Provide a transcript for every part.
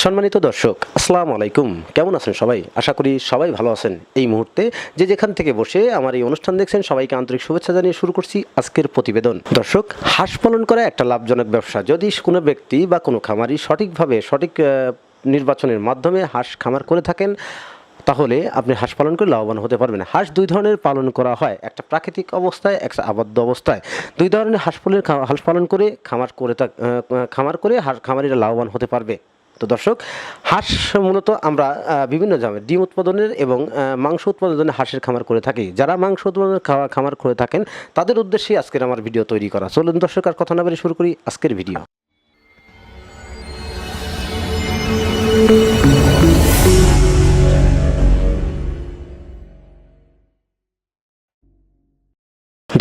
সম্মানিত দর্শক, আসসালামু আলাইকুম। কেমন আছেন সবাই? আশা করি সবাই ভালো আছেন। এই মুহূর্তে যে যেখান থেকে বসে আমার এই অনুষ্ঠান দেখছেন, সবাইকে আন্তরিক শুভেচ্ছা জানিয়ে শুরু করছি আজকের প্রতিবেদন। দর্শক, হাঁস পালন করা একটা লাভজনক ব্যবসা। যদি কোনো ব্যক্তি বা কোনো খামারি সঠিকভাবে সঠিক নির্বাচনের মাধ্যমে হাঁস খামার করে থাকেন, তাহলে আপনি হাঁস পালন করে লাভবান হতে পারবেন। হাঁস দুই ধরনের পালন করা হয়, একটা প্রাকৃতিক অবস্থায়, একটা আবদ্ধ অবস্থায়। দুই ধরনের হাঁস পালন করে খামার করে খামারিরা লাভবান হতে পারবে। তো দর্শক, হাঁস মূলত আমরা বিভিন্ন জামের ডিম উৎপাদনের এবং মাংস উৎপাদনের হাঁসের খামার করে থাকি। যারা মাংস উৎপাদনের খামার করে থাকেন, তাদের উদ্দেশ্যেই আজকের আমার ভিডিও তৈরি করা। চলুন দর্শক, আর কথা না বলে শুরু করি আজকের ভিডিও।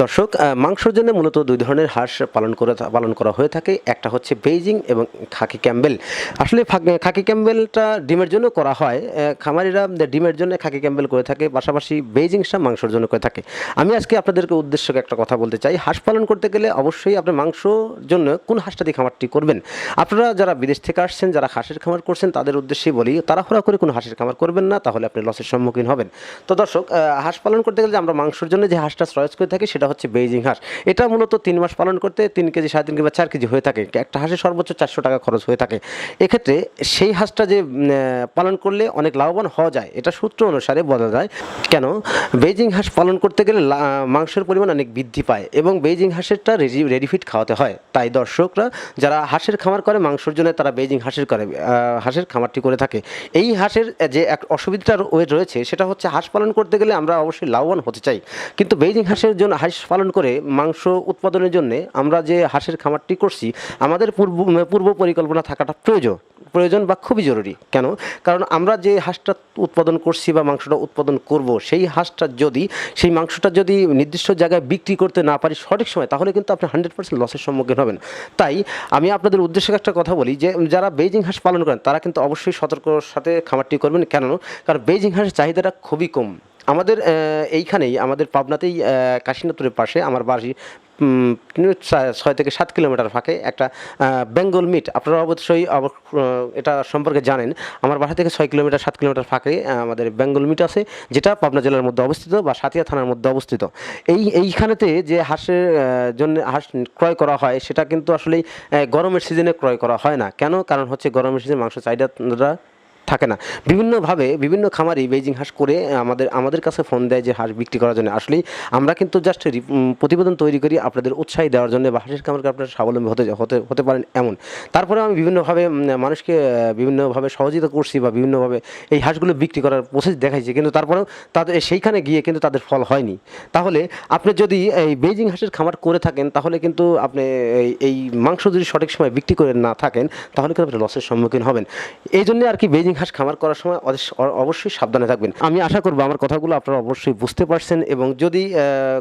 দর্শক, মাংসের জন্য মূলত দুই ধরনের হাঁস পালন করা হয়ে থাকে। একটা হচ্ছে বেইজিং এবং খাকি ক্যাম্বেল। আসলে খাকি ক্যাম্বেলটা ডিমের জন্য করা হয়। খামারিরা ডিমের জন্য খাকি ক্যাম্বেল করে থাকে, পাশাপাশি বেইজিংটা মাংসের জন্য করে থাকে। আমি আজকে আপনাদেরকে উদ্দেশ্য একটা কথা বলতে চাই। হাঁস পালন করতে গেলে অবশ্যই আপনি মাংসর জন্য কোন হাঁসটা দিয়ে খামারটি করবেন। আপনারা যারা বিদেশ থেকে আসছেন, যারা হাঁসের খামার করছেন, তাদের উদ্দেশ্যেই বলি, তাড়াহুড়া করে কোনো হাঁসের খামার করবেন না, তাহলে আপনি লসের সম্মুখীন হবেন। তো দর্শক, হাঁস পালন করতে গেলে আমরা মাংসের জন্য যে হাঁসটা চয়েস করে থাকি, সেটা হচ্ছে বেইজিং হাঁস। এটা মূলত 3 মাস পালন করতে 3 কেজি, 3.5 কেজি বা 4 কেজি হয়ে থাকে। একটা হাঁসের সর্বোচ্চ 400 টাকা খরচ হয়ে থাকে। এক্ষেত্রে সেই হাঁসটা যে পালন করলে অনেক লাভবান হওয়া যায়, এটা সূত্র অনুসারে বলা যায়। কেন? বেইজিং হাঁস পালন করতে গেলে মাংসের পরিমাণ অনেক বৃদ্ধি পায় এবং বেইজিং হাঁসেরটা রেডি ফিড খাওয়াতে হয়। তাই দর্শকরা যারা হাঁসের খামার করে মাংসের জন্য, তারা বেইজিং হাঁসের খামারটি করে থাকে। এই হাঁসের যে এক অসুবিধাটা রয়েছে, সেটা হচ্ছে হাঁস পালন করতে গেলে আমরা অবশ্যই লাভবান হতে চাই, কিন্তু বেইজিং হাঁস পালন করে মাংস উৎপাদনের জন্য আমরা যে হাঁসের খামারটি করছি, আমাদের পূর্ব পরিকল্পনা থাকাটা প্রয়োজন বা খুবই জরুরি। কেন? কারণ আমরা যে হাঁসটা উৎপাদন করছি বা মাংসটা উৎপাদন করব, সেই মাংসটা যদি নির্দিষ্ট জায়গায় বিক্রি করতে না পারি সঠিক সময়, তাহলে কিন্তু আপনি 100% লসের সম্মুখীন হবেন। তাই আমি আপনাদের উদ্দেশ্যে একটা কথা বলি, যে যারা বেইজিং হাঁস পালন করেন, তারা কিন্তু অবশ্যই সতর্কর সাথে খামারটি করবেন। কেন? কারণ বেইজিং হাঁসের চাহিদাটা খুবই কম। আমাদের এইখানেই, আমাদের পাবনাতেই, কাশীনাথপুরের পাশে আমার বাড়ি, 6 থেকে 7 কিলোমিটার ফাঁকে একটা বেঙ্গল মিট। আপনারা অবশ্যই এটা সম্পর্কে জানেন। আমার বাসা থেকে 6 কিলোমিটার 7 কিলোমিটার ফাঁকে আমাদের বেঙ্গল মিট আছে, যেটা পাবনা জেলার মধ্যে অবস্থিত বা সাতিয়া থানার মধ্যে অবস্থিত। এইখানেতে যে হাঁসের জন্য হাঁস ক্রয় করা হয়, সেটা কিন্তু আসলে গরমের সিজনে ক্রয় করা হয় না। কেন? কারণ হচ্ছে গরমের সিজনে মাংস চাহিদা থাকে না। বিভিন্ন খামারি বেইজিং হাঁস করে আমাদের কাছে ফোন দেয় যে হাঁস বিক্রি করার জন্য। আসলেই আমরা কিন্তু জাস্ট প্রতিবেদন তৈরি করি আপনাদের উৎসাহ দেওয়ার জন্য, বা হাঁসের খামারকে আপনারা স্বাবলম্বী হতে পারেন এমন। তারপরে আমি বিভিন্নভাবে মানুষকে বিভিন্নভাবে সহযোগিতা করছি, বা বিভিন্নভাবে এই হাঁসগুলো বিক্রি করার প্রসেস দেখাইছি, কিন্তু তারপরেও তাদের সেইখানে গিয়ে কিন্তু তাদের ফল হয়নি। তাহলে আপনি যদি এই বেইজিং হাঁসের খামার করে থাকেন, তাহলে কিন্তু আপনি এই মাংস যদি সঠিক সময় বিক্রি করে না থাকেন, তাহলে কিন্তু আপনি লসের সম্মুখীন হবেন। এই জন্য আর কি বেইজিং হাঁস খামার করার সময় অবশ্যই সাবধানে থাকবেন। আমি আশা করব আমার কথাগুলো আপনারা অবশ্যই বুঝতে পারছেন, এবং যদি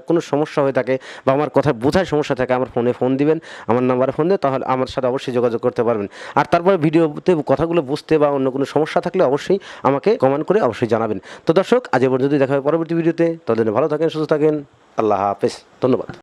কোনো সমস্যা হয়ে থাকে বা আমার কথা বোঝার সমস্যা থাকে, আমার ফোন দিবেন, আমার নাম্বারে ফোন দিয়ে, তাহলে আমার সাথে অবশ্যই যোগাযোগ করতে পারবেন। আর তারপরে ভিডিওতে কথাগুলো বুঝতে বা অন্য কোনো সমস্যা থাকলে অবশ্যই আমাকে কমেন্ট করে অবশ্যই জানাবেন। তো দর্শক, আজ পর্যন্ত দেখা হবে পরবর্তী ভিডিওতে। ততদিন ভালো থাকেন, সুস্থ থাকেন। আল্লাহ হাফেজ। ধন্যবাদ।